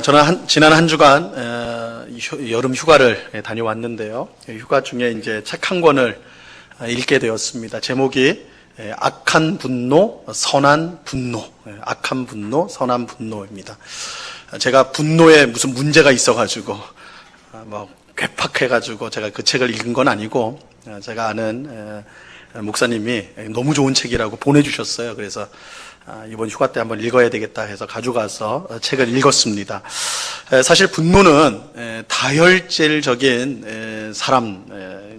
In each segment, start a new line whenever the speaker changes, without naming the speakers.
저는 지난 한 주간 여름 휴가를 다녀왔는데요. 휴가 중에 이제 책 한 권을 읽게 되었습니다. 제목이 악한 분노, 선한 분노. 악한 분노, 선한 분노입니다. 제가 분노에 무슨 문제가 있어가지고 괴팍해가지고 제가 그 책을 읽은 건 아니고, 제가 아는 목사님이 너무 좋은 책이라고 보내주셨어요. 그래서 이번 휴가 때 한번 읽어야 되겠다 해서 가져가서 책을 읽었습니다. 사실 분노는 다혈질적인 사람,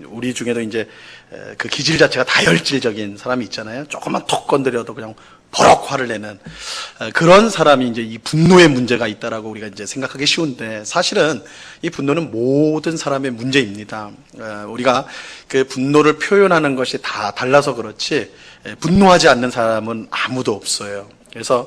우리 중에도 이제 그 기질 자체가 다혈질적인 사람이 있잖아요. 조금만 톡 건드려도 그냥 버럭 화를 내는 그런 사람이 이제 이 분노의 문제가 있다라고 우리가 이제 생각하기 쉬운데, 사실은 이 분노는 모든 사람의 문제입니다. 우리가 그 분노를 표현하는 것이 다 달라서 그렇지 분노하지 않는 사람은 아무도 없어요. 그래서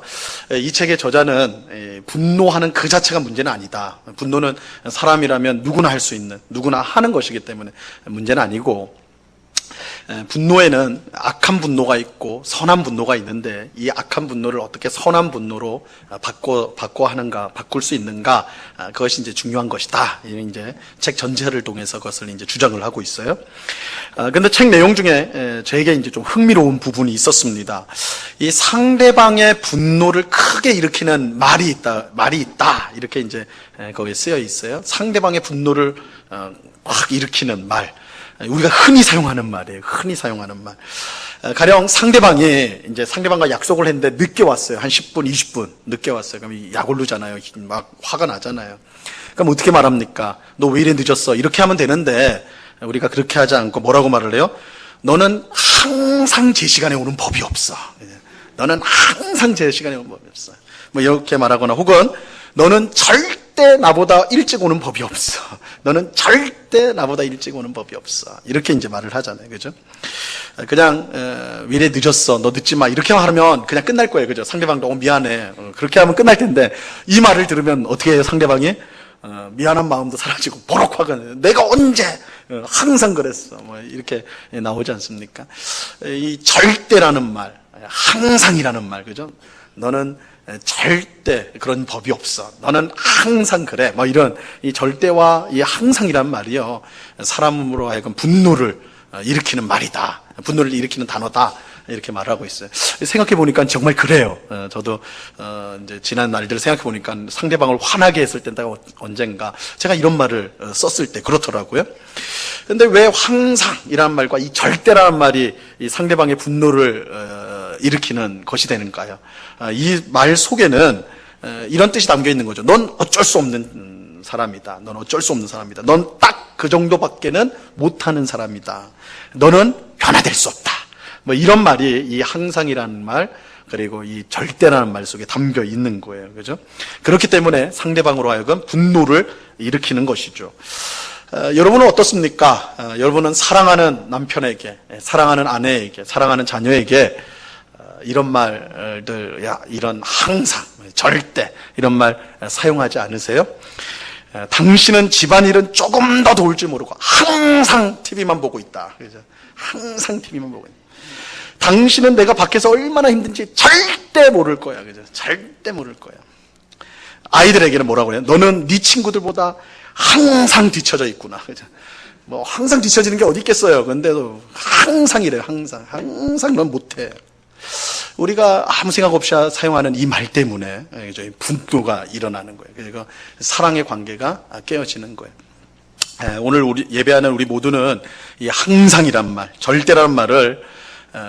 이 책의 저자는 분노하는 그 자체가 문제는 아니다. 분노는 사람이라면 누구나 할 수 있는, 누구나 하는 것이기 때문에 문제는 아니고, 분노에는 악한 분노가 있고 선한 분노가 있는데, 이 악한 분노를 어떻게 선한 분노로 바꿀 수 있는가, 그것이 이제 중요한 것이다. 이제 책 전체를 통해서 그것을 이제 주장을 하고 있어요. 근데 책 내용 중에 저에게 이제 좀 흥미로운 부분이 있었습니다. 이 상대방의 분노를 크게 일으키는 말이 있다. 이렇게 이제 거기에 쓰여 있어요. 상대방의 분노를 확 일으키는 말. 우리가 흔히 사용하는 말이에요. 흔히 사용하는 말. 가령 상대방이 이제 상대방과 약속을 했는데 늦게 왔어요. 한 10분, 20분 늦게 왔어요. 그럼 약올르잖아요. 막 화가 나잖아요. 그럼 어떻게 말합니까? 너 왜 이래 늦었어? 이렇게 하면 되는데, 우리가 그렇게 하지 않고 뭐라고 말을 해요? 너는 항상 제 시간에 오는 법이 없어. 너는 항상 제 시간에 오는 법이 없어. 뭐 이렇게 말하거나, 혹은 너는 절대 나보다 일찍 오는 법이 없어. 너는 절대 나보다 일찍 오는 법이 없어. 이렇게 이제 말을 하잖아요. 그죠? 그냥, 왜 이래 늦었어. 너 늦지 마. 이렇게 하면 그냥 끝날 거예요. 그죠? 상대방도 미안해. 그렇게 하면 끝날 텐데, 이 말을 들으면 어떻게 해요? 상대방이? 미안한 마음도 사라지고, 버럭 화가 나요. 내가 언제? 항상 그랬어. 뭐, 이렇게 나오지 않습니까? 이 절대라는 말, 항상이라는 말, 그죠? 너는 절대 그런 법이 없어. 너는 항상 그래. 뭐 이런 이 절대와 이 항상이란 말이요, 사람으로 하여금 분노를 일으키는 말이다. 분노를 일으키는 단어다. 이렇게 말하고 있어요. 생각해 보니까 정말 그래요. 저도 이제 지난 날들을 생각해 보니까 상대방을 화나게 했을 때가 언젠가 제가 이런 말을 썼을 때 그렇더라고요. 근데 왜 항상이라는 말과 이 절대라는 말이 이 상대방의 분노를 일으키는 것이 되는가요? 이 말 속에는 이런 뜻이 담겨 있는 거죠. 넌 어쩔 수 없는 사람이다. 넌 어쩔 수 없는 사람이다. 넌 딱 그 정도밖에는 못하는 사람이다. 너는 변화될 수 없다. 뭐 이런 말이 이 항상이라는 말, 그리고 이 절대라는 말 속에 담겨 있는 거예요. 그죠? 그렇기 때문에 상대방으로 하여금 분노를 일으키는 것이죠. 여러분은 어떻습니까? 여러분은 사랑하는 남편에게, 사랑하는 아내에게, 사랑하는 자녀에게 이런 말들, 이런 항상, 절대, 이런 말 사용하지 않으세요? 당신은 집안일은 조금 더 도울 줄 모르고 항상 TV만 보고 있다. 그죠? 항상 TV만 보고 있다. 당신은 내가 밖에서 얼마나 힘든지 절대 모를 거야. 그죠? 절대 모를 거야. 아이들에게는 뭐라고 그래요? 너는 네 친구들보다 항상 뒤처져 있구나. 그죠? 뭐 항상 뒤처지는 게 어디 있겠어요. 근데도 항상 이래요. 항상 넌 못해. 우리가 아무 생각 없이 사용하는 이 말 때문에 분노가 일어나는 거예요. 그리고 사랑의 관계가 깨어지는 거예요. 오늘 우리 예배하는 우리 모두는 이 항상이란 말, 절대라는 말을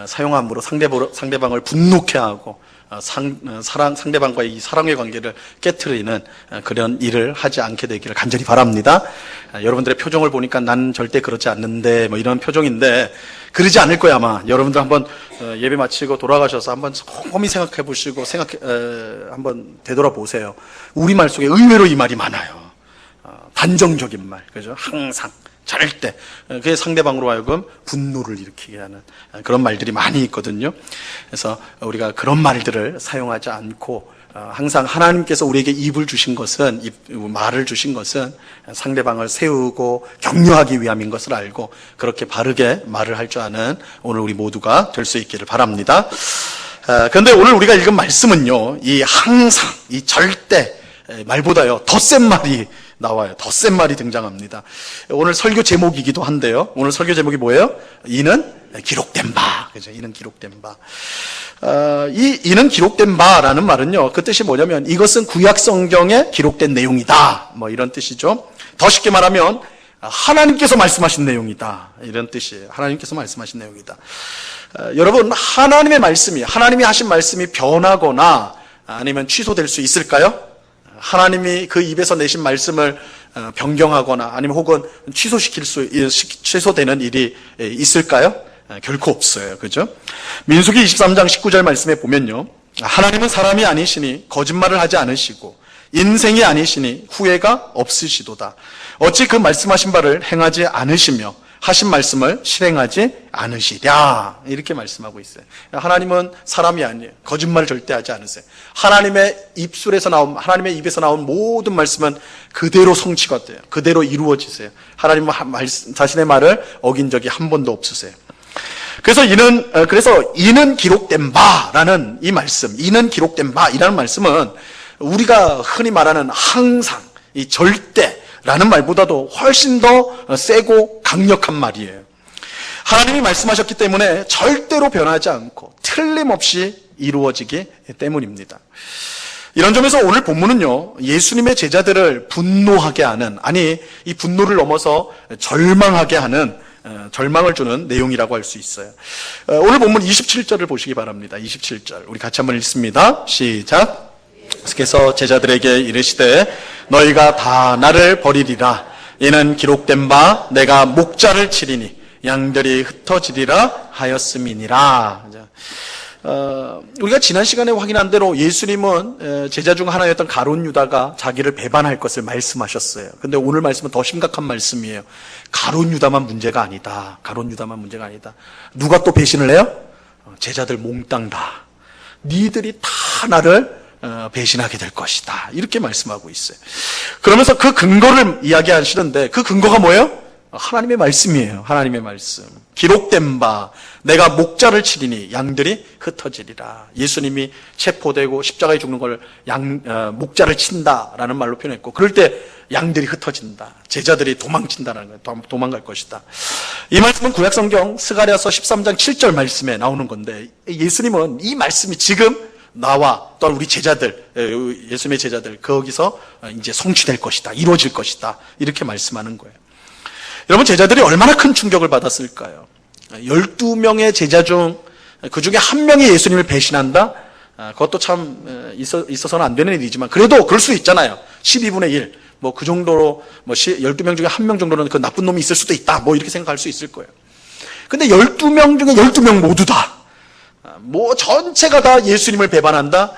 사용함으로 상대방을 분노케 하고 상대방과의 이 사랑의 관계를 깨트리는 그런 일을 하지 않게 되기를 간절히 바랍니다. 여러분들의 표정을 보니까 난 절대 그렇지 않는데 뭐 이런 표정인데, 그러지 않을 거야 아마. 여러분들 한번 예배 마치고 돌아가셔서 한번 곰곰이 생각해 보시고 한번 되돌아보세요. 우리말 속에 의외로 이 말이 많아요. 단정적인 말, 그죠? 항상, 절대. 그게 상대방으로 하여금 분노를 일으키게 하는 그런 말들이 많이 있거든요. 그래서 우리가 그런 말들을 사용하지 않고, 항상 하나님께서 우리에게 말을 주신 것은 상대방을 세우고 격려하기 위함인 것을 알고, 그렇게 바르게 말을 할 줄 아는 오늘 우리 모두가 될 수 있기를 바랍니다. 그런데 오늘 우리가 읽은 말씀은요, 이 항상, 이 절대, 말보다요 더 센 말이 나와요. 더 센 말이 등장합니다. 오늘 설교 제목이기도 한데요. 오늘 설교 제목이 뭐예요? 이는 기록된 바. 그죠? 이는 기록된 바. 이는 기록된 바라는 말은요, 그 뜻이 뭐냐면 이것은 구약 성경에 기록된 내용이다. 뭐 이런 뜻이죠. 더 쉽게 말하면 하나님께서 말씀하신 내용이다. 이런 뜻이에요. 하나님께서 말씀하신 내용이다. 여러분, 하나님의 말씀이, 하나님이 하신 말씀이 변하거나 아니면 취소될 수 있을까요? 하나님이 그 입에서 내신 말씀을 변경하거나 아니면 혹은 취소되는 일이 있을까요? 결코 없어요. 그죠? 민수기 23장 19절 말씀에 보면요. 하나님은 사람이 아니시니 거짓말을 하지 않으시고 인생이 아니시니 후회가 없으시도다. 어찌 그 말씀하신 바를 행하지 않으시며 하신 말씀을 실행하지 않으시랴. 이렇게 말씀하고 있어요. 하나님은 사람이 아니에요. 거짓말을 절대 하지 않으세요. 하나님의 입에서 나온 모든 말씀은 그대로 성취가 돼요. 그대로 이루어지세요. 하나님은 자신의 말을 어긴 적이 한 번도 없으세요. 그래서 이는 기록된 바라는 이 말씀, 이는 기록된 바이라는 말씀은 우리가 흔히 말하는 항상, 이 절대라는 말보다도 훨씬 더 세고 강력한 말이에요. 하나님이 말씀하셨기 때문에 절대로 변하지 않고 틀림없이 이루어지기 때문입니다. 이런 점에서 오늘 본문은요, 예수님의 제자들을 분노하게 하는, 아니 이 분노를 넘어서 절망하게 하는, 절망을 주는 내용이라고 할 수 있어요. 오늘 본문 27절을 보시기 바랍니다. 27절 우리 같이 한번 읽습니다. 시작. 그래서 제자들에게 이르시되 너희가 다 나를 버리리라. 이는 기록된 바 내가 목자를 치리니 양들이 흩어지리라 하였음이니라. 우리가 지난 시간에 확인한 대로 예수님은 제자 중 하나였던 가룟 유다가 자기를 배반할 것을 말씀하셨어요. 근데 오늘 말씀은 더 심각한 말씀이에요. 가룟 유다만 문제가 아니다. 가룟 유다만 문제가 아니다. 누가 또 배신을 해요? 제자들 몽땅 다. 니들이 다 나를 배신하게 될 것이다. 이렇게 말씀하고 있어요. 그러면서 그 근거를 이야기하시는데 그 근거가 뭐예요? 하나님의 말씀이에요. 하나님의 말씀. 기록된 바 내가 목자를 치리니 양들이 흩어지리라. 예수님이 체포되고 십자가에 죽는 걸 목자를 친다라는 말로 표현했고, 그럴 때 양들이 흩어진다. 제자들이 도망친다라는 거예요. 도망갈 것이다. 이 말씀은 구약성경 스가랴서 13장 7절 말씀에 나오는 건데, 예수님은 이 말씀이 지금 나와 또한 우리 제자들, 예수님의 제자들 거기서 이제 성취될 것이다. 이루어질 것이다. 이렇게 말씀하는 거예요. 여러분, 제자들이 얼마나 큰 충격을 받았을까요? 12명의 제자 중 그 중에 한 명이 예수님을 배신한다? 그것도 참 있어서는 안 되는 일이지만 그래도 그럴 수 있잖아요. 12분의 1. 뭐 그 정도로 12명 중에 한 명 정도는 그 나쁜 놈이 있을 수도 있다. 뭐 이렇게 생각할 수 있을 거예요. 근데 12명 중에 12명 모두 다 전체가 다 예수님을 배반한다?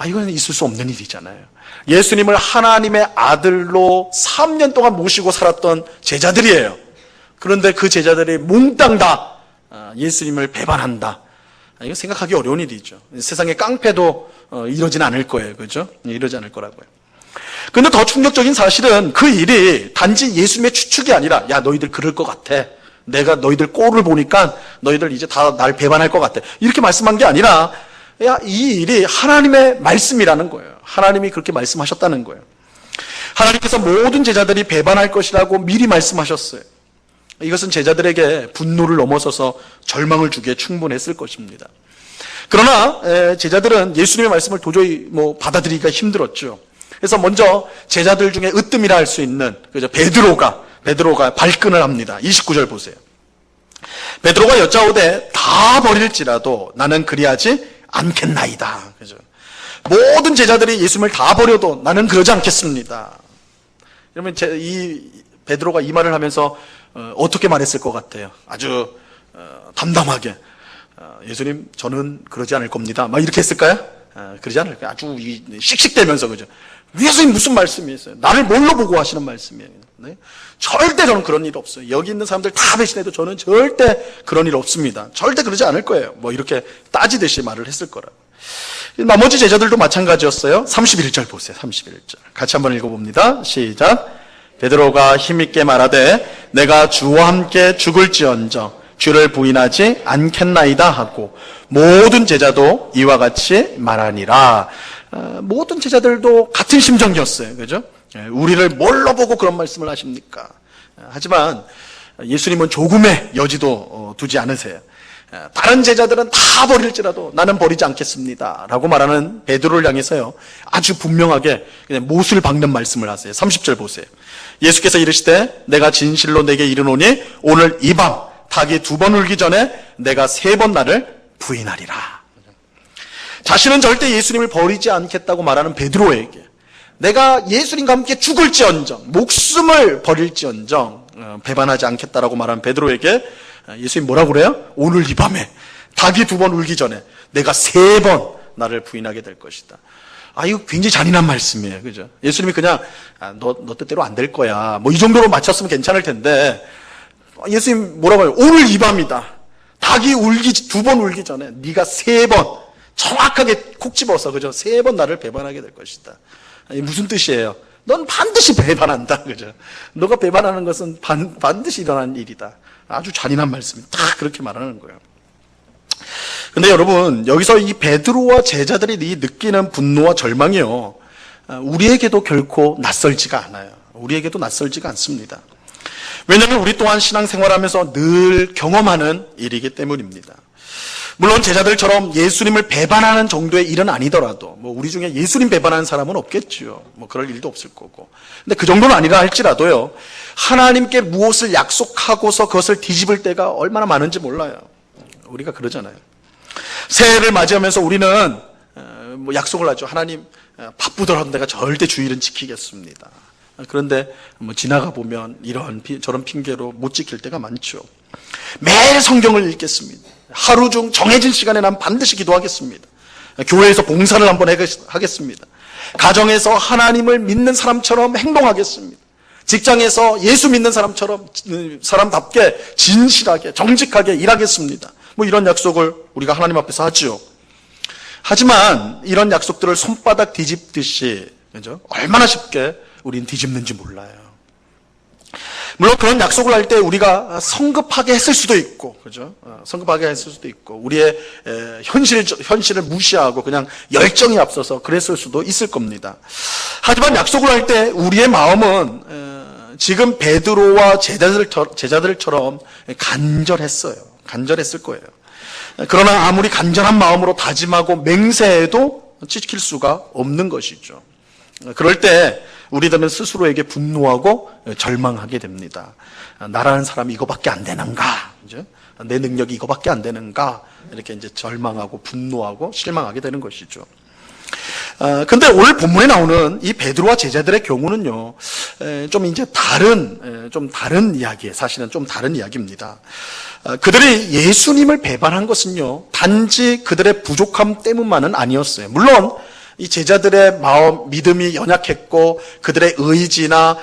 이건 있을 수 없는 일이잖아요. 예수님을 하나님의 아들로 3년 동안 모시고 살았던 제자들이에요. 그런데 그 제자들이 몽땅 다 예수님을 배반한다. 이거 생각하기 어려운 일이죠. 세상의 깡패도 이러진 않을 거예요. 그죠? 이러지 않을 거라고요. 근데 더 충격적인 사실은 그 일이 단지 예수님의 추측이 아니라, 야, 너희들 그럴 것 같아. 내가 너희들 꼴을 보니까 너희들 이제 다 날 배반할 것 같아. 이렇게 말씀한 게 아니라, 이 일이 하나님의 말씀이라는 거예요. 하나님이 그렇게 말씀하셨다는 거예요. 하나님께서 모든 제자들이 배반할 것이라고 미리 말씀하셨어요. 이것은 제자들에게 분노를 넘어서서 절망을 주기에 충분했을 것입니다. 그러나 제자들은 예수님의 말씀을 도저히 받아들이기가 힘들었죠. 그래서 먼저 제자들 중에 으뜸이라 할 수 있는 베드로가 발끈을 합니다. 29절 보세요. 베드로가 여짜오되 다 버릴지라도 나는 그리하지 않겠나이다. 그죠? 모든 제자들이 예수님을 다 버려도 나는 그러지 않겠습니다. 그러면 이 베드로가 이 말을 하면서 어떻게 말했을 것 같아요? 아주 담담하게, 예수님 저는 그러지 않을 겁니다. 막 이렇게 했을까요? 그러지 않을 거예요. 아주 씩씩대면서, 그죠? 예수님 무슨 말씀이었어요? 나를 뭘로 보고 하시는 말씀이에요? 네? 절대 저는 그런 일 없어요. 여기 있는 사람들 다 배신해도 저는 절대 그런 일 없습니다. 절대 그러지 않을 거예요. 이렇게 따지듯이 말을 했을 거라고. 나머지 제자들도 마찬가지였어요. 31절 보세요. 31절 같이 한번 읽어봅니다. 시작. 베드로가 힘있게 말하되 내가 주와 함께 죽을지언정 주를 부인하지 않겠나이다 하고 모든 제자도 이와 같이 말하니라. 모든 제자들도 같은 심정이었어요. 그죠? 우리를 뭘로 보고 그런 말씀을 하십니까? 하지만 예수님은 조금의 여지도 두지 않으세요. 다른 제자들은 다 버릴지라도 나는 버리지 않겠습니다 라고 말하는 베드로를 향해서요, 아주 분명하게 그냥 못을 박는 말씀을 하세요. 30절 보세요. 예수께서 이르시되 내가 진실로 내게 이르노니 오늘 이 밤 닭이 2번 울기 전에 내가 3번 나를 부인하리라. 자신은 절대 예수님을 버리지 않겠다고 말하는 베드로에게 내가 예수님과 함께 죽을지언정, 목숨을 버릴지언정 배반하지 않겠다라고 말하는 베드로에게 예수님 뭐라고 그래요? 오늘 이 밤에 닭이 2번 울기 전에 내가 3번 나를 부인하게 될 것이다. 이거 굉장히 잔인한 말씀이에요. 그죠? 예수님이 그냥 너 뜻대로 안 될 거야, 뭐 이 정도로 맞췄으면 괜찮을 텐데, 예수님 뭐라고 해요? 오늘 이 밤이다. 닭이 2번 울기 전에 네가 3번 정확하게 콕 집어서, 그죠? 3번 나를 배반하게 될 것이다. 무슨 뜻이에요? 넌 반드시 배반한다. 그죠? 너가 배반하는 것은 반드시 일어나는 일이다. 아주 잔인한 말씀이 딱 그렇게 말하는 거예요. 근데 여러분, 여기서 이 베드로와 제자들이 느끼는 분노와 절망이요, 우리에게도 결코 낯설지가 않아요. 우리에게도 낯설지가 않습니다. 왜냐하면 우리 또한 신앙생활하면서 늘 경험하는 일이기 때문입니다. 물론 제자들처럼 예수님을 배반하는 정도의 일은 아니더라도, 우리 중에 예수님 배반하는 사람은 없겠죠. 그럴 일도 없을 거고. 근데 그 정도는 아니라 할지라도요, 하나님께 무엇을 약속하고서 그것을 뒤집을 때가 얼마나 많은지 몰라요. 우리가 그러잖아요. 새해를 맞이하면서 우리는 약속을 하죠. 하나님, 바쁘더라도 내가 절대 주일은 지키겠습니다. 그런데 지나가 보면 이런 저런 핑계로 못 지킬 때가 많죠. 매일 성경을 읽겠습니다. 하루 중 정해진 시간에 난 반드시 기도하겠습니다. 교회에서 봉사를 한번 하겠습니다. 가정에서 하나님을 믿는 사람처럼 행동하겠습니다. 직장에서 예수 믿는 사람답게 진실하게 정직하게 일하겠습니다. 이런 약속을 우리가 하나님 앞에서 하지요. 하지만 이런 약속들을 손바닥 뒤집듯이, 그죠? 얼마나 쉽게 우린 뒤집는지 몰라요. 물론 그런 약속을 할 때 우리가 성급하게 했을 수도 있고, 그죠? 성급하게 했을 수도 있고, 우리의 현실을 무시하고 그냥 열정이 앞서서 그랬을 수도 있을 겁니다. 하지만 약속을 할 때 우리의 마음은 지금 베드로와 제자들처럼 간절했을 거예요. 그러나 아무리 간절한 마음으로 다짐하고 맹세해도 지킬 수가 없는 것이죠. 그럴 때 우리들은 스스로에게 분노하고 절망하게 됩니다. 나라는 사람이 이거밖에 안 되는가? 내 능력이 이거밖에 안 되는가? 이렇게 이제 절망하고 분노하고 실망하게 되는 것이죠. 근데 오늘 본문에 나오는 이 베드로와 제자들의 경우는요, 좀 다른 이야기예요. 사실은 좀 다른 이야기입니다. 그들이 예수님을 배반한 것은요, 단지 그들의 부족함 때문만은 아니었어요. 물론 이 제자들의 마음, 믿음이 연약했고 그들의 의지나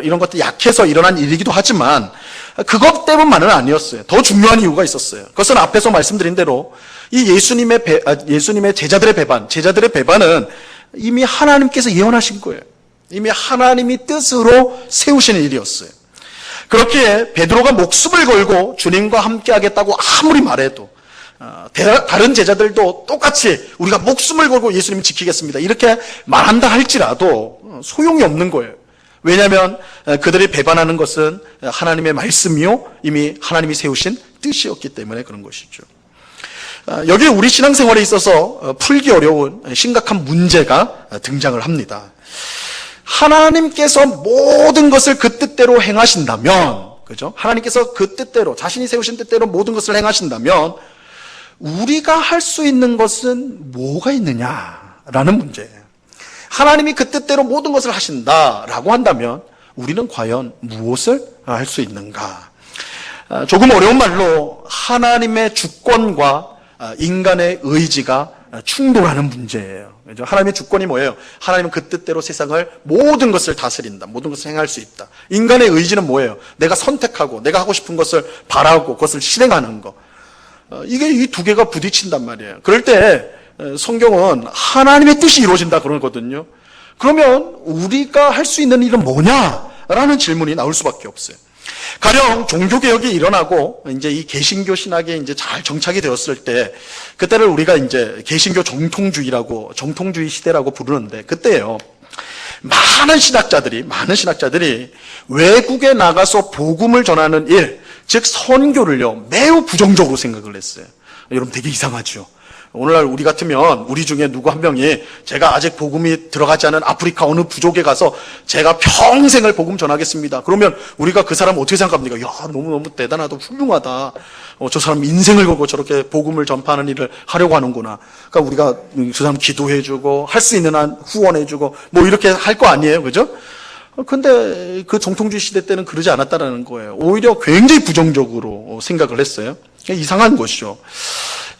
이런 것들이 약해서 일어난 일이기도 하지만 그것 때문만은 아니었어요. 더 중요한 이유가 있었어요. 그것은 앞에서 말씀드린 대로 이 예수님의 제자들의 배반은 이미 하나님께서 예언하신 거예요. 이미 하나님이 뜻으로 세우시는 일이었어요. 그렇기에 베드로가 목숨을 걸고 주님과 함께 하겠다고 아무리 말해도 다른 제자들도 똑같이 우리가 목숨을 걸고 예수님을 지키겠습니다 이렇게 말한다 할지라도 소용이 없는 거예요. 왜냐하면 그들이 배반하는 것은 하나님의 말씀이요, 이미 하나님이 세우신 뜻이었기 때문에 그런 것이죠. 여기 우리 신앙생활에 있어서 풀기 어려운 심각한 문제가 등장을 합니다. 하나님께서 모든 것을 그 뜻대로 행하신다면, 그죠? 하나님께서 그 뜻대로, 자신이 세우신 뜻대로 모든 것을 행하신다면 우리가 할 수 있는 것은 뭐가 있느냐라는 문제예요. 하나님이 그 뜻대로 모든 것을 하신다라고 한다면 우리는 과연 무엇을 할 수 있는가? 조금 어려운 말로 하나님의 주권과 인간의 의지가 충돌하는 문제예요. 하나님의 주권이 뭐예요? 하나님은 그 뜻대로 세상을 모든 것을 다스린다. 모든 것을 행할 수 있다. 인간의 의지는 뭐예요? 내가 선택하고 내가 하고 싶은 것을 바라고 그것을 실행하는 것. 이게 이 두 개가 부딪힌단 말이에요. 그럴 때 성경은 하나님의 뜻이 이루어진다 그러거든요. 그러면 우리가 할 수 있는 일은 뭐냐라는 질문이 나올 수밖에 없어요. 가령 종교개혁이 일어나고 이제 이 개신교 신학에 이제 잘 정착이 되었을 때, 그때를 우리가 이제 개신교 정통주의 시대라고 부르는데, 그때예요. 많은 신학자들이 외국에 나가서 복음을 전하는 일, 즉 선교를요, 매우 부정적으로 생각을 했어요. 여러분 되게 이상하죠. 오늘날 우리 같으면 우리 중에 누구 한 명이 제가 아직 복음이 들어가지 않은 아프리카 어느 부족에 가서 제가 평생을 복음 전하겠습니다. 그러면 우리가 그 사람 어떻게 생각합니까? 야, 너무너무 대단하다, 훌륭하다. 저 사람 인생을 걸고 저렇게 복음을 전파하는 일을 하려고 하는구나. 그러니까 우리가 그 사람 기도해주고 할 수 있는 한 후원해주고 뭐 이렇게 할 거 아니에요, 그죠? 근데 그 정통주의 시대 때는 그러지 않았다라는 거예요. 오히려 굉장히 부정적으로 생각을 했어요. 이상한 것이죠.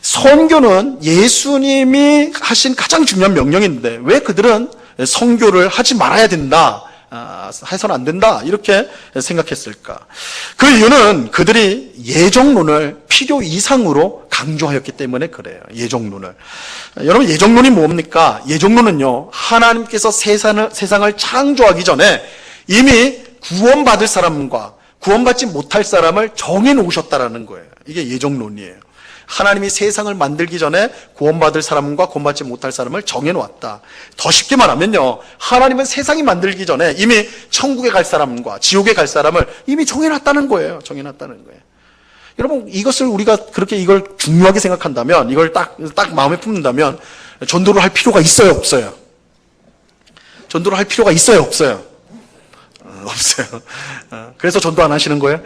선교는 예수님이 하신 가장 중요한 명령인데 왜 그들은 선교를 하지 말아야 된다, 해서는 안 된다 이렇게 생각했을까? 그 이유는 그들이 예정론을 필요 이상으로 강조하였기 때문에 그래요. 예정론을. 여러분, 예정론이 뭡니까? 예정론은요, 하나님께서 세상을 창조하기 전에 이미 구원받을 사람과 구원받지 못할 사람을 정해놓으셨다라는 거예요. 이게 예정론이에요. 하나님이 세상을 만들기 전에 구원받을 사람과 구원받지 못할 사람을 정해놓았다. 더 쉽게 말하면요, 하나님은 세상이 만들기 전에 이미 천국에 갈 사람과 지옥에 갈 사람을 이미 정해놨다는 거예요. 정해놨다는 거예요. 여러분, 이것을 우리가 그렇게 이걸 중요하게 생각한다면, 이걸 딱 마음에 품는다면 전도를 할 필요가 있어요, 없어요? 전도를 할 필요가 있어요, 없어요? 없어요. 그래서 전도 안 하시는 거예요?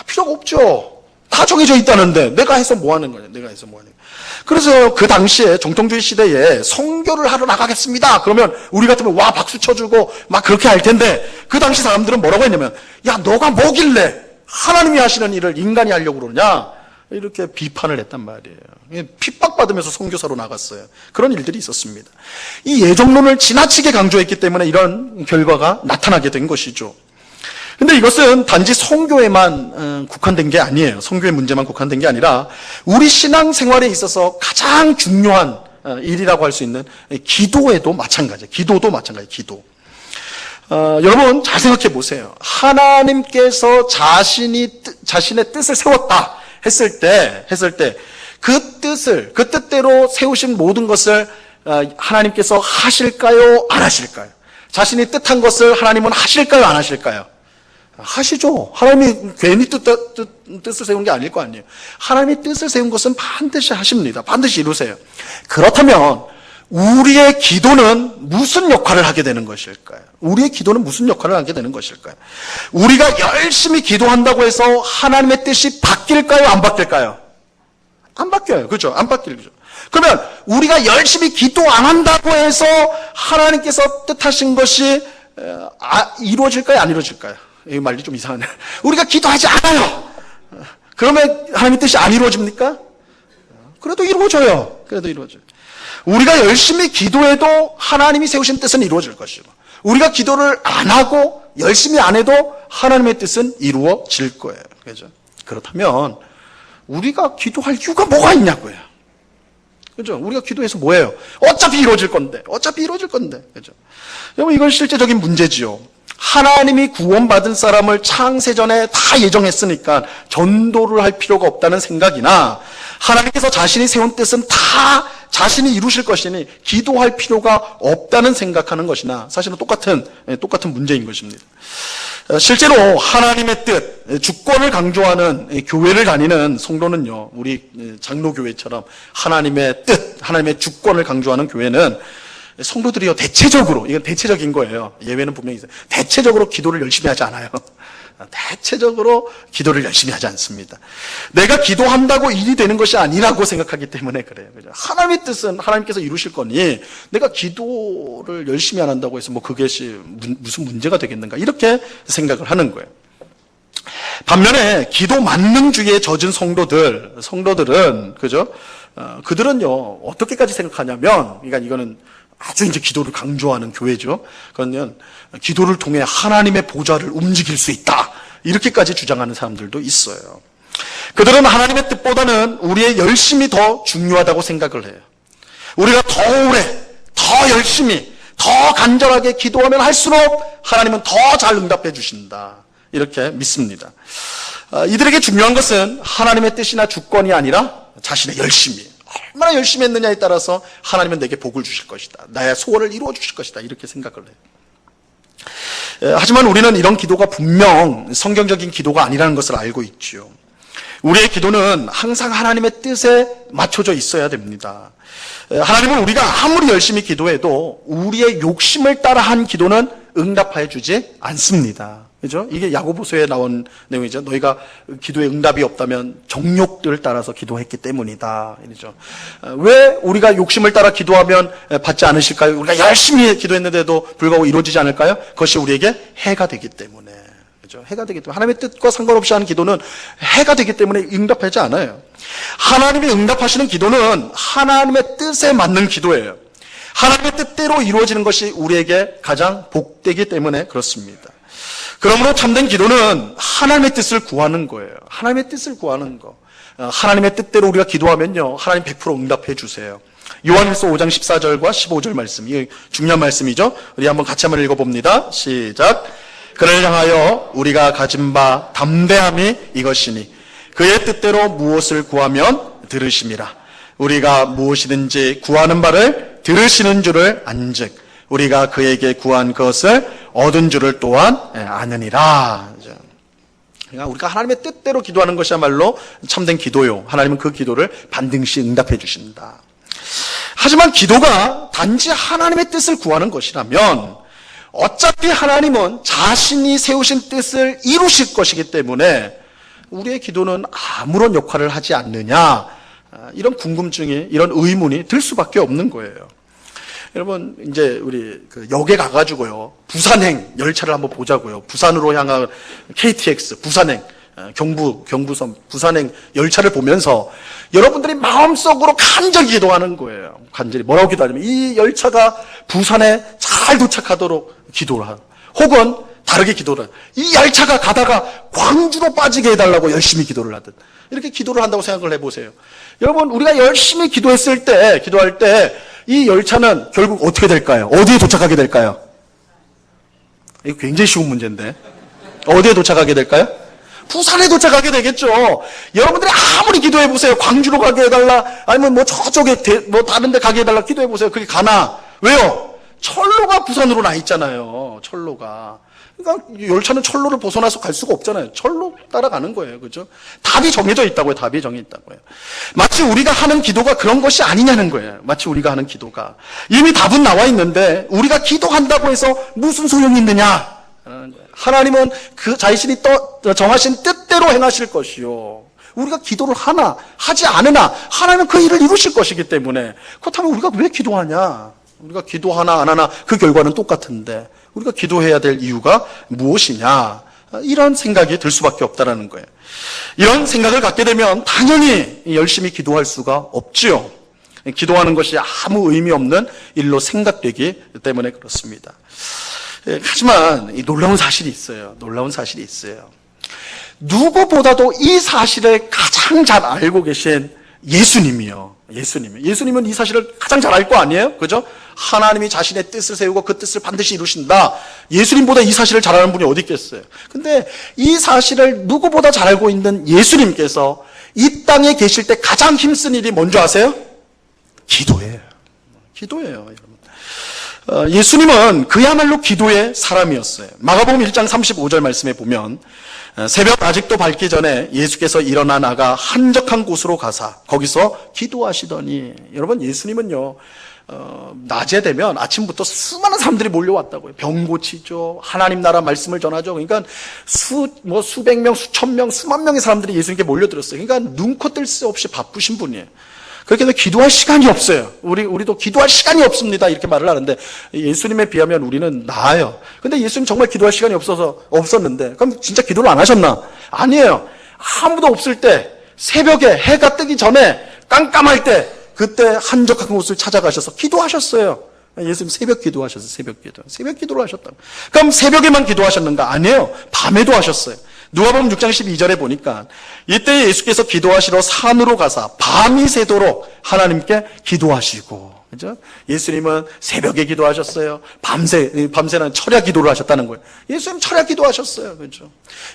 필요가 없죠. 다 정해져 있다는데 내가 해서 뭐 하는 거냐? 내가 해서 뭐 하는 거냐? 그래서 그 당시에 정통주의 시대에 선교를 하러 나가겠습니다. 그러면 우리 같으면 와 박수 쳐주고 막 그렇게 할 텐데, 그 당시 사람들은 뭐라고 했냐면, 야, 너가 뭐길래 하나님이 하시는 일을 인간이 하려고 그러냐? 이렇게 비판을 했단 말이에요. 핍박받으면서 선교사로 나갔어요. 그런 일들이 있었습니다. 이 예정론을 지나치게 강조했기 때문에 이런 결과가 나타나게 된 것이죠. 근데 이것은 단지 선교에만 국한된 게 아니에요. 선교의 문제만 국한된 게 아니라 우리 신앙생활에 있어서 가장 중요한 일이라고 할 수 있는 기도에도 마찬가지예요. 기도도 마찬가지예요. 기도. 여러분 잘 생각해 보세요. 하나님께서 자신의 뜻을 세웠다 했을 때 그 뜻대로 세우신 모든 것을 하나님께서 하실까요? 안 하실까요? 자신이 뜻한 것을 하나님은 하실까요? 안 하실까요? 하시죠. 하나님이 괜히 뜻을 세운 게 아닐 거 아니에요. 하나님이 뜻을 세운 것은 반드시 하십니다. 반드시 이루세요. 그렇다면 우리의 기도는 무슨 역할을 하게 되는 것일까요? 우리의 기도는 무슨 역할을 하게 되는 것일까요? 우리가 열심히 기도한다고 해서 하나님의 뜻이 바뀔까요? 안 바뀔까요? 안 바뀌어요. 그렇죠? 안 바뀌죠. 그러면 우리가 열심히 기도 안 한다고 해서 하나님께서 뜻하신 것이 이루어질까요? 안 이루어질까요? 이 말이 좀 이상하네. 우리가 기도하지 않아요. 그러면 하나님의 뜻이 안 이루어집니까? 그래도 이루어져요. 그래도 이루어져요. 우리가 열심히 기도해도 하나님이 세우신 뜻은 이루어질 것이고, 우리가 기도를 안 하고 열심히 안 해도 하나님의 뜻은 이루어질 거예요. 그죠? 그렇다면 우리가 기도할 이유가 뭐가 있냐고요. 그죠? 우리가 기도해서 뭐예요? 어차피 이루어질 건데. 그죠? 여러분, 이건 실제적인 문제지요. 하나님이 구원받은 사람을 창세전에 다 예정했으니까 전도를 할 필요가 없다는 생각이나, 하나님께서 자신이 세운 뜻은 다 자신이 이루실 것이니 기도할 필요가 없다는 생각하는 것이나, 사실은 똑같은 문제인 것입니다. 실제로 하나님의 뜻, 주권을 강조하는 교회를 다니는 성도는요, 우리 장로교회처럼 하나님의 뜻, 하나님의 주권을 강조하는 교회는 성도들이요, 대체적으로, 이건 대체적인 거예요. 예외는 분명히 있어요. 대체적으로 기도를 열심히 하지 않아요. 대체적으로 기도를 열심히 하지 않습니다. 내가 기도한다고 일이 되는 것이 아니라고 생각하기 때문에 그래요. 그죠? 하나님의 뜻은 하나님께서 이루실 거니 내가 기도를 열심히 안 한다고 해서 뭐 그것이 무슨 문제가 되겠는가, 이렇게 생각을 하는 거예요. 반면에 기도 만능주의에 젖은 성도들은 그죠? 그들은요, 어떻게까지 생각하냐면, 그러니까 이거는 아주 이제 기도를 강조하는 교회죠. 그러면 기도를 통해 하나님의 보좌를 움직일 수 있다, 이렇게까지 주장하는 사람들도 있어요. 그들은 하나님의 뜻보다는 우리의 열심이 더 중요하다고 생각을 해요. 우리가 더 오래, 더 열심히, 더 더 간절하게 기도하면 할수록 하나님은 더 잘 응답해 주신다. 이렇게 믿습니다. 이들에게 중요한 것은 하나님의 뜻이나 주권이 아니라 자신의 열심이에요. 얼마나 열심히 했느냐에 따라서 하나님은 내게 복을 주실 것이다. 나의 소원을 이루어 주실 것이다. 이렇게 생각을 해요. 하지만 우리는 이런 기도가 분명 성경적인 기도가 아니라는 것을 알고 있죠. 우리의 기도는 항상 하나님의 뜻에 맞춰져 있어야 됩니다. 하나님은 우리가 아무리 열심히 기도해도 우리의 욕심을 따라한 기도는 응답하여 주지 않습니다. 그죠? 이게 야고보서에 나온 내용이죠. 너희가 기도에 응답이 없다면 정욕들을 따라서 기도했기 때문이다. 이러죠. 왜 우리가 욕심을 따라 기도하면 받지 않으실까요? 우리가 열심히 기도했는데도 불구하고 이루어지지 않을까요? 그것이 우리에게 해가 되기 때문에. 그죠? 해가 되기 때문에. 하나님의 뜻과 상관없이 하는 기도는 해가 되기 때문에 응답하지 않아요. 하나님이 응답하시는 기도는 하나님의 뜻에 맞는 기도예요. 하나님의 뜻대로 이루어지는 것이 우리에게 가장 복되기 때문에 그렇습니다. 그러므로 참된 기도는 하나님의 뜻을 구하는 거예요. 하나님의 뜻을 구하는 거. 하나님의 뜻대로 우리가 기도하면요, 하나님 100% 응답해 주세요. 요한일서 5장 14절과 15절 말씀, 이게 중요한 말씀이죠. 우리 한번 같이 한번 읽어봅니다. 시작. 그를 향하여 우리가 가진 바 담대함이 이것이니 그의 뜻대로 무엇을 구하면 들으심이라. 우리가 무엇이든지 구하는 바를 들으시는 줄을 안즉 우리가 그에게 구한 것을 얻은 줄을 또한 아느니라. 그러니까 우리가 하나님의 뜻대로 기도하는 것이야말로 참된 기도요. 하나님은 그 기도를 반드시 응답해 주신다. 하지만 기도가 단지 하나님의 뜻을 구하는 것이라면 어차피 하나님은 자신이 세우신 뜻을 이루실 것이기 때문에 우리의 기도는 아무런 역할을 하지 않느냐, 이런 궁금증이, 이런 의문이 들 수밖에 없는 거예요. 여러분, 이제 우리 그 역에 가가지고요, 부산행 열차를 한번 보자고요. 부산으로 향한 KTX, 부산행, 경부선 부산행 열차를 보면서 여러분들이 마음속으로 간절히 기도하는 거예요. 간절히. 뭐라고 기도하냐면, 이 열차가 부산에 잘 도착하도록 기도를 하고, 혹은 다르게 기도를 하고, 이 열차가 가다가 광주로 빠지게 해달라고 열심히 기도를 하든, 이렇게 기도를 한다고 생각을 해보세요. 여러분, 우리가 열심히 기도할 때 이 열차는 결국 어떻게 될까요? 어디에 도착하게 될까요? 이거 굉장히 쉬운 문제인데. 어디에 도착하게 될까요? 부산에 도착하게 되겠죠. 여러분들이 아무리 기도해보세요. 광주로 가게 해달라, 아니면 뭐 저쪽에 다른 데 가게 해달라 기도해보세요. 그게 가나? 왜요? 철로가 부산으로 나 있잖아요. 철로가. 그러니까 열차는 철로를 벗어나서 갈 수가 없잖아요. 철로 따라가는 거예요. 그죠? 답이 정해져 있다고요. 답이 정해져 있다고요. 마치 우리가 하는 기도가 그런 것이 아니냐는 거예요. 마치 우리가 하는 기도가. 이미 답은 나와 있는데 우리가 기도한다고 해서 무슨 소용이 있느냐? 하나님은 그 자신이 정하신 뜻대로 행하실 것이요. 우리가 기도를 하나 하지 않으나 하나님은 그 일을 이루실 것이기 때문에, 그렇다면 우리가 왜 기도하냐? 우리가 기도하나 안 하나 그 결과는 똑같은데 우리가 기도해야 될 이유가 무엇이냐? 이런 생각이 들 수밖에 없다라는 거예요. 이런 생각을 갖게 되면 당연히 열심히 기도할 수가 없지요. 기도하는 것이 아무 의미 없는 일로 생각되기 때문에 그렇습니다. 하지만 놀라운 사실이 있어요. 놀라운 사실이 있어요. 누구보다도 이 사실을 가장 잘 알고 계신 예수님이요. 예수님은 이 사실을 가장 잘 알 거 아니에요? 그죠? 하나님이 자신의 뜻을 세우고 그 뜻을 반드시 이루신다. 예수님보다 이 사실을 잘 아는 분이 어디 있겠어요? 근데 이 사실을 누구보다 잘 알고 있는 예수님께서 이 땅에 계실 때 가장 힘쓴 일이 뭔지 아세요? 기도예요. 기도예요, 여러분. 예수님은 그야말로 기도의 사람이었어요. 마가복음 1장 35절 말씀에 보면 새벽 아직도 밝기 전에 예수께서 일어나 나가 한적한 곳으로 가사 거기서 기도하시더니, 여러분, 예수님은요, 낮에 되면 아침부터 수많은 사람들이 몰려왔다고요. 병 고치죠. 하나님 나라 말씀을 전하죠. 그러니까 수백 명, 수천 명, 수만 명의 사람들이 예수님께 몰려들었어요. 그러니까 눈코 뜰 새 없이 바쁘신 분이에요. 그렇게 해서 기도할 시간이 없어요. 우리도 기도할 시간이 없습니다. 이렇게 말을 하는데 예수님에 비하면 우리는 나아요. 근데 예수님 정말 기도할 시간이 없었는데, 그럼 진짜 기도를 안 하셨나? 아니에요. 아무도 없을 때, 새벽에 해가 뜨기 전에 깜깜할 때, 그때 한적한 곳을 찾아가셔서 기도하셨어요. 예수님 새벽 기도하셨어요. 새벽 기도를 하셨다고. 그럼 새벽에만 기도하셨는가? 아니에요. 밤에도 하셨어요. 누가복음 6장 12절에 보니까 이때 예수께서 기도하시러 산으로 가사 밤이 새도록 하나님께 기도하시고, 그죠? 예수님은 새벽에 기도하셨어요. 밤새는 철야 기도를 하셨다는 거예요. 예수님 철야 기도하셨어요. 그죠?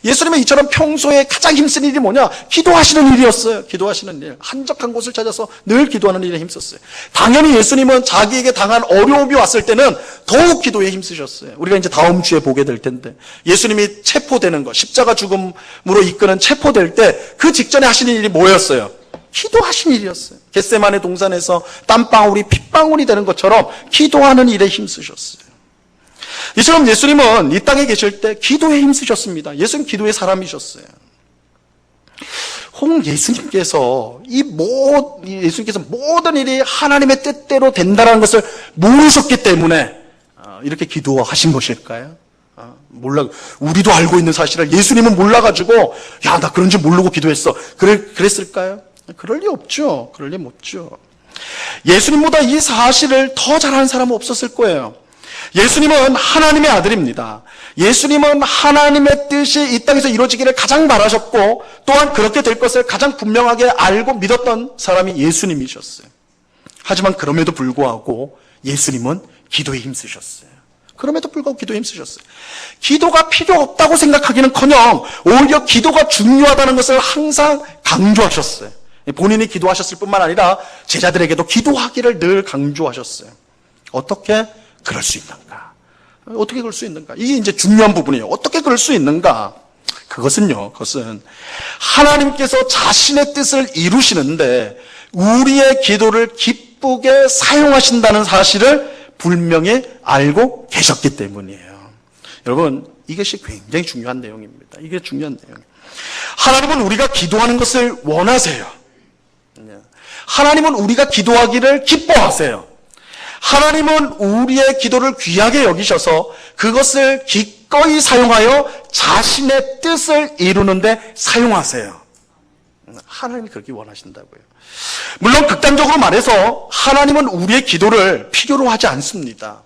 예수님은 이처럼 평소에 가장 힘쓴 일이 뭐냐? 기도하시는 일이었어요. 기도하시는 일. 한적한 곳을 찾아서 늘 기도하는 일에 힘썼어요. 당연히 예수님은 자기에게 당한 어려움이 왔을 때는 더욱 기도에 힘쓰셨어요. 우리가 이제 다음 주에 보게 될 텐데, 예수님이 체포되는 것, 십자가 죽음으로 이끄는 체포될 때 그 직전에 하시는 일이 뭐였어요? 기도하신 일이었어요. 겟세마네 동산에서 땀방울이 핏방울이 되는 것처럼 기도하는 일에 힘쓰셨어요. 이처럼 예수님은 이 땅에 계실 때 기도에 힘쓰셨습니다. 예수님 기도의 사람이셨어요. 혹 예수님께서 예수님께서 모든 일이 하나님의 뜻대로 된다는 것을 모르셨기 때문에 이렇게 기도하신 것일까요? 우리도 알고 있는 사실을 예수님은 몰라가지고 야, 나 그런 줄 모르고 기도했어. 그랬을까요? 그럴 리 없죠. 그럴 리 없죠. 예수님보다 이 사실을 더 잘하는 사람은 없었을 거예요. 예수님은 하나님의 아들입니다. 예수님은 하나님의 뜻이 이 땅에서 이루어지기를 가장 바라셨고 또한 그렇게 될 것을 가장 분명하게 알고 믿었던 사람이 예수님이셨어요. 하지만 그럼에도 불구하고 예수님은 기도에 힘쓰셨어요. 그럼에도 불구하고 기도에 힘쓰셨어요. 기도가 필요 없다고 생각하기는커녕 오히려 기도가 중요하다는 것을 항상 강조하셨어요. 본인이 기도하셨을 뿐만 아니라 제자들에게도 기도하기를 늘 강조하셨어요. 어떻게 그럴 수 있는가? 어떻게 그럴 수 있는가? 이게 이제 중요한 부분이에요. 어떻게 그럴 수 있는가? 그것은 하나님께서 자신의 뜻을 이루시는데 우리의 기도를 기쁘게 사용하신다는 사실을 분명히 알고 계셨기 때문이에요. 여러분, 이것이 굉장히 중요한 내용입니다. 이게 중요한 내용이에요. 하나님은 우리가 기도하는 것을 원하세요. 하나님은 우리가 기도하기를 기뻐하세요. 하나님은 우리의 기도를 귀하게 여기셔서 그것을 기꺼이 사용하여 자신의 뜻을 이루는데 사용하세요. 하나님이 그렇게 원하신다고요. 물론 극단적으로 말해서 하나님은 우리의 기도를 필요로 하지 않습니다.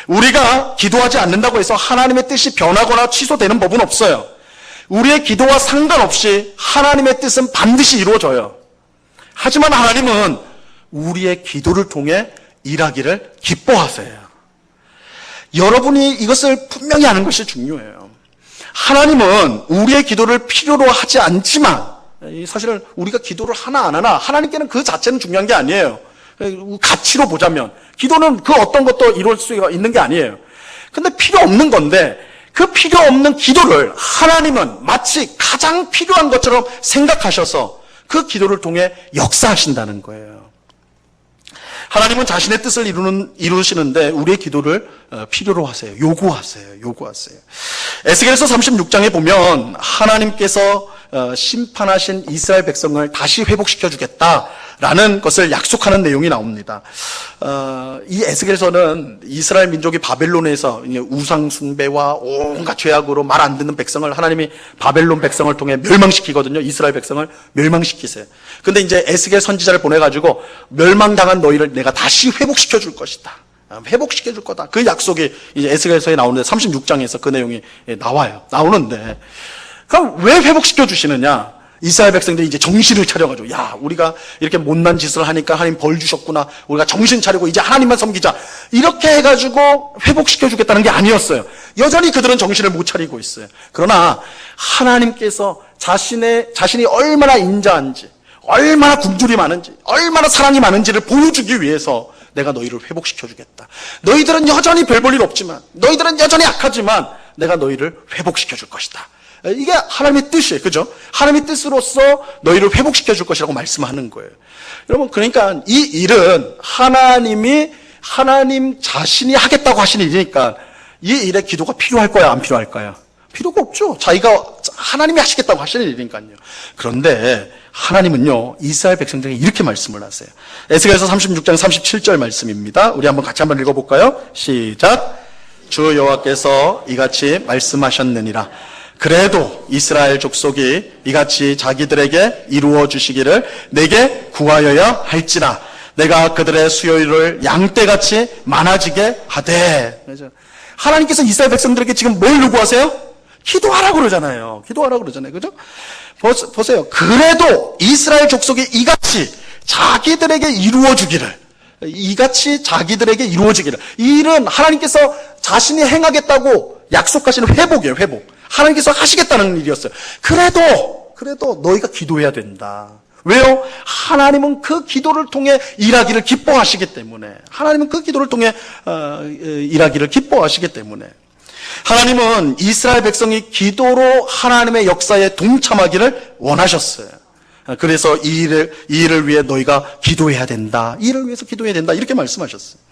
우리가 기도하지 않는다고 해서 하나님의 뜻이 변하거나 취소되는 법은 없어요. 우리의 기도와 상관없이 하나님의 뜻은 반드시 이루어져요. 하지만 하나님은 우리의 기도를 통해 일하기를 기뻐하세요. 여러분이 이것을 분명히 아는 것이 중요해요. 하나님은 우리의 기도를 필요로 하지 않지만 사실은 우리가 기도를 하나 안 하나 하나님께는 그 자체는 중요한 게 아니에요. 가치로 보자면 기도는 그 어떤 것도 이룰 수가 있는 게 아니에요. 근데 필요 없는 건데 그 필요 없는 기도를 하나님은 마치 가장 필요한 것처럼 생각하셔서 그 기도를 통해 역사하신다는 거예요. 하나님은 자신의 뜻을 이루시는데 우리의 기도를 필요로 하세요. 요구하세요. 에스겔서 36장에 보면 하나님께서 심판하신 이스라엘 백성을 다시 회복시켜 주겠다라는 것을 약속하는 내용이 나옵니다. 이 에스겔서는 이스라엘 민족이 바벨론에서 우상 숭배와 온갖 죄악으로 말 안 듣는 백성을 하나님이 바벨론 백성을 통해 멸망시키거든요. 이스라엘 백성을 멸망시키세요. 근데 이제 에스겔 선지자를 보내가지고 멸망당한 너희를 내가 다시 회복시켜 줄 것이다. 회복시켜 줄 거다. 그 약속이 이제 에스겔서에 나오는데 36장에서 그 내용이 나오는데 그럼 왜 회복시켜 주시느냐? 이스라엘 백성들이 이제 정신을 차려가지고 야, 우리가 이렇게 못난 짓을 하니까 하나님 벌 주셨구나. 우리가 정신 차리고 이제 하나님만 섬기자. 이렇게 해가지고 회복시켜 주겠다는 게 아니었어요. 여전히 그들은 정신을 못 차리고 있어요. 그러나 하나님께서 자신이 얼마나 인자한지, 얼마나 굶주림이 많은지, 얼마나 사랑이 많은지를 보여주기 위해서 내가 너희를 회복시켜 주겠다. 너희들은 여전히 별 볼 일 없지만, 너희들은 여전히 악하지만 내가 너희를 회복시켜 줄 것이다. 이게 하나님의 뜻이에요. 그죠? 하나님의 뜻으로서 너희를 회복시켜 줄 것이라고 말씀하는 거예요. 여러분, 그러니까 이 일은 하나님 자신이 하겠다고 하시는 일이니까 이 일에 기도가 필요할까요? 안 필요할까요? 필요가 없죠. 하나님이 하시겠다고 하시는 일이니까요. 그런데 하나님은요, 이스라엘 백성들에게 이렇게 말씀을 하세요. 에스겔서 36장 37절 말씀입니다. 우리 같이 한번 읽어볼까요? 시작. 주 여호와께서 이같이 말씀하셨느니라. 그래도 이스라엘 족속이 이같이 자기들에게 이루어 주시기를 내게 구하여야 할지라. 내가 그들의 수요일을 양떼같이 많아지게 하되. 하나님께서 이스라엘 백성들에게 지금 뭘 요구하세요? 기도하라고 그러잖아요. 그죠? 보세요. 그래도 이스라엘 족속이 이같이 자기들에게 이루어 주기를. 이같이 자기들에게 이루어지기를. 이 일은 하나님께서 자신이 행하겠다고 약속하시는 회복이에요, 회복. 하나님께서 하시겠다는 일이었어요. 그래도 너희가 기도해야 된다. 왜요? 하나님은 그 기도를 통해 일하기를 기뻐하시기 때문에. 하나님은 그 기도를 통해 일하기를 기뻐하시기 때문에. 하나님은 이스라엘 백성이 기도로 하나님의 역사에 동참하기를 원하셨어요. 그래서 이 일을 위해 너희가 기도해야 된다. 이 일을 위해서 기도해야 된다. 이렇게 말씀하셨어요.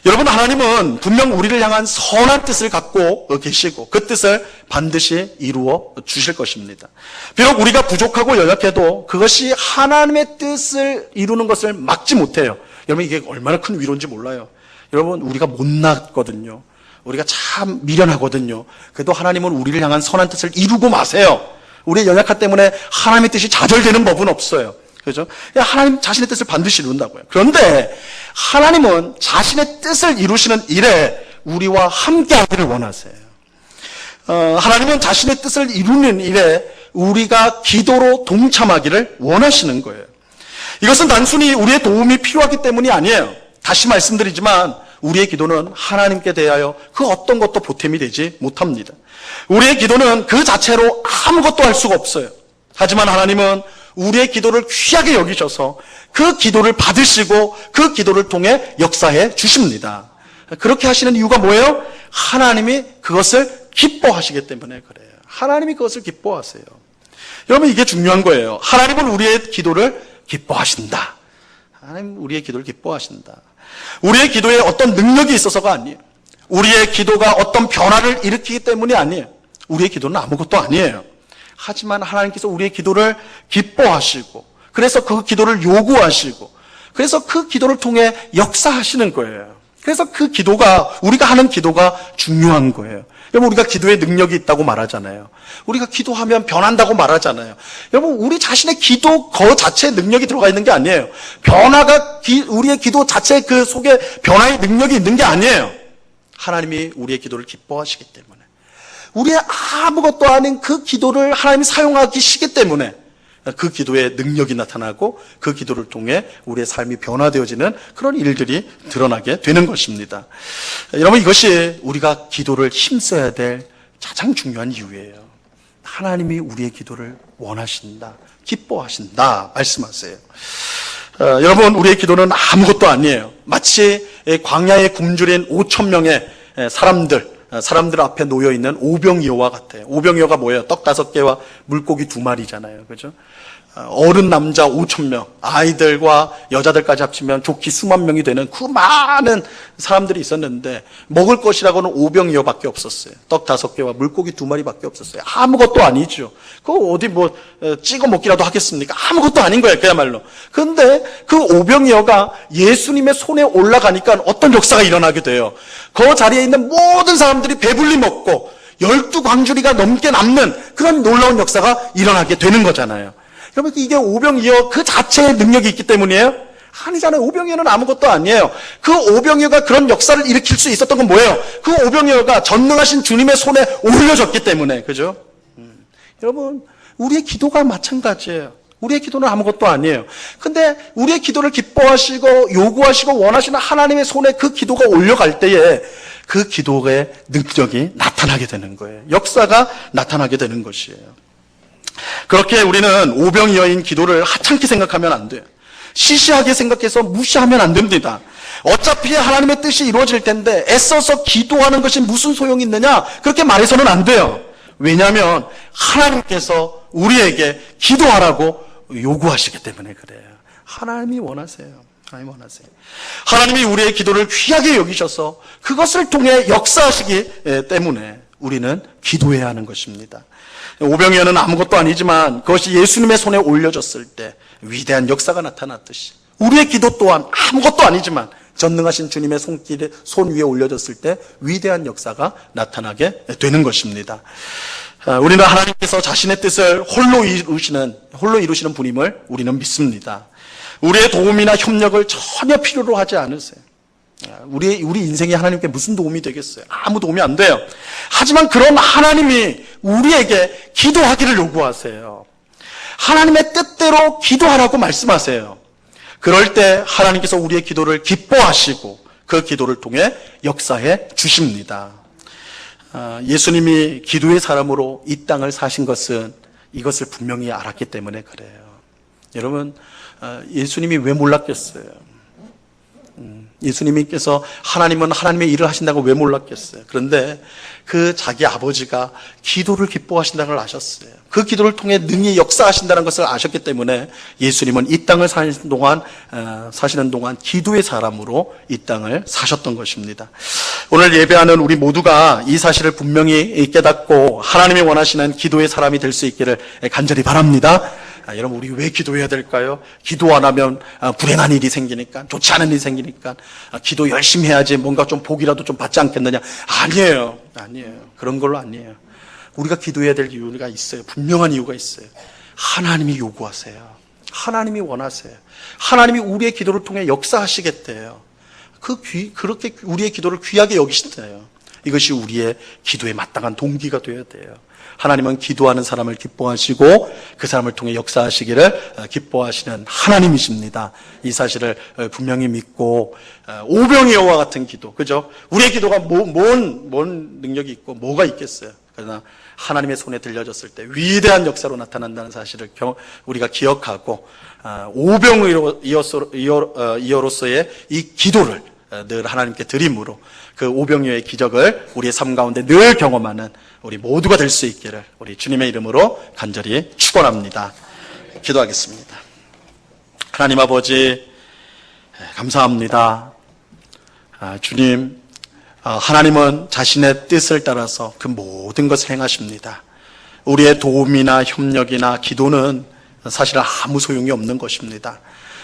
여러분, 하나님은 분명 우리를 향한 선한 뜻을 갖고 계시고 그 뜻을 반드시 이루어 주실 것입니다. 비록 우리가 부족하고 연약해도 그것이 하나님의 뜻을 이루는 것을 막지 못해요. 여러분, 이게 얼마나 큰 위로인지 몰라요. 여러분, 우리가 못났거든요. 우리가 참 미련하거든요. 그래도 하나님은 우리를 향한 선한 뜻을 이루고 마세요. 우리의 연약함 때문에 하나님의 뜻이 좌절되는 법은 없어요. 그죠? 하나님 자신의 뜻을 반드시 이룬다고요. 그런데 하나님은 자신의 뜻을 이루시는 일에 우리와 함께 하기를 원하세요. 하나님은 자신의 뜻을 이루는 일에 우리가 기도로 동참하기를 원하시는 거예요. 이것은 단순히 우리의 도움이 필요하기 때문이 아니에요. 다시 말씀드리지만 우리의 기도는 하나님께 대하여 그 어떤 것도 보탬이 되지 못합니다. 우리의 기도는 그 자체로 아무것도 할 수가 없어요. 하지만 하나님은 우리의 기도를 귀하게 여기셔서 그 기도를 받으시고 그 기도를 통해 역사해 주십니다. 그렇게 하시는 이유가 뭐예요? 하나님이 그것을 기뻐하시기 때문에 그래요. 하나님이 그것을 기뻐하세요. 여러분, 이게 중요한 거예요. 하나님은 우리의 기도를 기뻐하신다. 하나님 우리의 기도를 기뻐하신다. 우리의 기도에 어떤 능력이 있어서가 아니에요. 우리의 기도가 어떤 변화를 일으키기 때문이 아니에요. 우리의 기도는 아무것도 아니에요. 하지만 하나님께서 우리의 기도를 기뻐하시고 그래서 그 기도를 요구하시고 그래서 그 기도를 통해 역사하시는 거예요. 그래서 그 기도가, 우리가 하는 기도가 중요한 거예요. 여러분, 우리가 기도에 능력이 있다고 말하잖아요. 우리가 기도하면 변한다고 말하잖아요. 여러분, 우리 자신의 기도 그 자체에 능력이 들어가 있는 게 아니에요. 변화가 우리의 기도 자체 그 속에 변화의 능력이 있는 게 아니에요. 하나님이 우리의 기도를 기뻐하시기 때문에, 우리의 아무것도 아닌 그 기도를 하나님이 사용하시기 때문에 그 기도에 능력이 나타나고 그 기도를 통해 우리의 삶이 변화되어지는 그런 일들이 드러나게 되는 것입니다. 여러분, 이것이 우리가 기도를 힘써야 될 가장 중요한 이유예요. 하나님이 우리의 기도를 원하신다, 기뻐하신다 말씀하세요. 여러분, 우리의 기도는 아무것도 아니에요. 마치 광야에 굶주린 5,000명의 사람들 앞에 놓여있는 오병이어와 같아요. 오병이어가 뭐예요? 떡 5개와 물고기 2마리잖아요. 그죠? 어른 남자 5,000명, 아이들과 여자들까지 합치면 좋기 수만 명이 되는 그 많은 사람들이 있었는데 먹을 것이라고는 오병이어밖에 없었어요. 떡 5개와 물고기 2마리밖에 없었어요. 아무것도 아니죠. 그거 어디 찍어 먹기라도 하겠습니까? 아무것도 아닌 거예요, 그야말로. 그런데 그 오병이어가 예수님의 손에 올라가니까 어떤 역사가 일어나게 돼요. 그 자리에 있는 모든 사람들이 배불리 먹고 12광주리가 넘게 남는 그런 놀라운 역사가 일어나게 되는 거잖아요. 여러분, 이게 오병이어 그 자체의 능력이 있기 때문이에요? 아니잖아요. 오병이어는 아무것도 아니에요. 그 오병이어가 그런 역사를 일으킬 수 있었던 건 뭐예요? 그 오병이어가 전능하신 주님의 손에 올려졌기 때문에. 그죠? 여러분, 우리의 기도가 마찬가지예요. 우리의 기도는 아무것도 아니에요. 근데 우리의 기도를 기뻐하시고 요구하시고 원하시는 하나님의 손에 그 기도가 올려갈 때에 그 기도의 능력이 나타나게 되는 거예요. 역사가 나타나게 되는 것이에요. 그렇게 우리는 오병이어인 기도를 하찮게 생각하면 안 돼요. 시시하게 생각해서 무시하면 안 됩니다. 어차피 하나님의 뜻이 이루어질 텐데 애써서 기도하는 것이 무슨 소용이 있느냐, 그렇게 말해서는 안 돼요. 왜냐하면 하나님께서 우리에게 기도하라고 요구하시기 때문에 그래요. 하나님이 원하세요. 하나님이 원하세요. 하나님이 우리의 기도를 귀하게 여기셔서 그것을 통해 역사하시기 때문에 우리는 기도해야 하는 것입니다. 오병이어는 아무것도 아니지만 그것이 예수님의 손에 올려졌을 때 위대한 역사가 나타났듯이 우리의 기도 또한 아무것도 아니지만 전능하신 주님의 손 위에 올려졌을 때 위대한 역사가 나타나게 되는 것입니다. 우리는 하나님께서 자신의 뜻을 홀로 이루시는 분임을 우리는 믿습니다. 우리의 도움이나 협력을 전혀 필요로 하지 않으세요. 우리 인생에 하나님께 무슨 도움이 되겠어요? 아무 도움이 안 돼요. 하지만 그런 하나님이 우리에게 기도하기를 요구하세요. 하나님의 뜻대로 기도하라고 말씀하세요. 그럴 때 하나님께서 우리의 기도를 기뻐하시고 그 기도를 통해 역사해 주십니다. 예수님이 기도의 사람으로 이 땅을 사신 것은 이것을 분명히 알았기 때문에 그래요. 여러분, 예수님이 왜 몰랐겠어요? 예수님께서 하나님은 하나님의 일을 하신다고 왜 몰랐겠어요? 그런데 그 자기 아버지가 기도를 기뻐하신다는 걸 아셨어요. 그 기도를 통해 능히 역사하신다는 것을 아셨기 때문에 예수님은 이 땅을 사시는 동안 기도의 사람으로 이 땅을 사셨던 것입니다. 오늘 예배하는 우리 모두가 이 사실을 분명히 깨닫고 하나님이 원하시는 기도의 사람이 될 수 있기를 간절히 바랍니다. 여러분, 우리 왜 기도해야 될까요? 기도 안 하면 불행한 일이 생기니까, 좋지 않은 일이 생기니까, 기도 열심히 해야지 뭔가 좀 복이라도 좀 받지 않겠느냐. 아니에요. 그런 걸로 아니에요. 우리가 기도해야 될 이유가 있어요. 분명한 이유가 있어요. 하나님이 요구하세요. 하나님이 원하세요. 하나님이 우리의 기도를 통해 역사하시겠대요. 그렇게 우리의 기도를 귀하게 여기신대요. 이것이 우리의 기도에 마땅한 동기가 되어야 돼요. 하나님은 기도하는 사람을 기뻐하시고 그 사람을 통해 역사하시기를 기뻐하시는 하나님이십니다. 이 사실을 분명히 믿고 오병이어와 같은 기도, 그죠? 우리의 기도가 뭔 능력이 있고 뭐가 있겠어요? 그러나 하나님의 손에 들려졌을 때 위대한 역사로 나타난다는 사실을 우리가 기억하고 오병이어로서의 이 기도를 늘 하나님께 드림으로 그 오병이어의 기적을 우리의 삶 가운데 늘 경험하는 우리 모두가 될 수 있기를 우리 주님의 이름으로 간절히 축원합니다. 기도하겠습니다. 하나님 아버지, 감사합니다. 주님, 하나님은 자신의 뜻을 따라서 그 모든 것을 행하십니다. 우리의 도움이나 협력이나 기도는 사실 아무 소용이 없는 것입니다.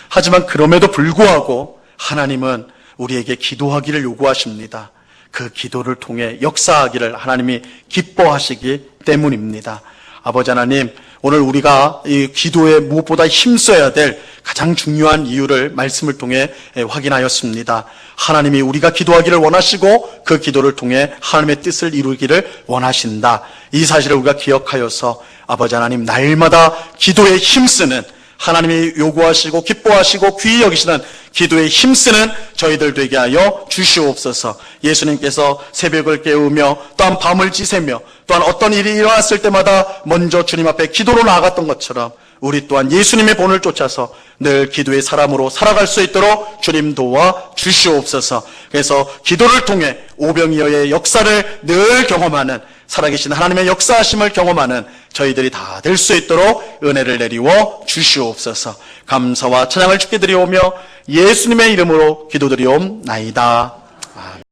하지만 그럼에도 불구하고 하나님은 우리에게 기도하기를 요구하십니다. 그 기도를 통해 역사하기를 하나님이 기뻐하시기 때문입니다. 아버지 하나님, 오늘 우리가 이 기도에 무엇보다 힘써야 될 가장 중요한 이유를 말씀을 통해 확인하였습니다. 하나님이 우리가 기도하기를 원하시고 그 기도를 통해 하나님의 뜻을 이루기를 원하신다. 이 사실을 우리가 기억하여서 아버지 하나님, 날마다 기도에 힘쓰는, 하나님이 요구하시고 기뻐하시고 귀히 여기시는 기도에 힘쓰는 저희들 되게 하여 주시옵소서. 예수님께서 새벽을 깨우며 또한 밤을 지새며 또한 어떤 일이 일어났을 때마다 먼저 주님 앞에 기도로 나아갔던 것처럼 우리 또한 예수님의 본을 쫓아서 늘 기도의 사람으로 살아갈 수 있도록 주님 도와 주시옵소서. 그래서 기도를 통해 오병이어의 역사를 늘 경험하는, 살아계신 하나님의 역사하심을 경험하는 저희들이 다 될 수 있도록 은혜를 내리워 주시옵소서. 감사와 찬양을 주께 드리오며 예수님의 이름으로 기도드리옵나이다. 아멘.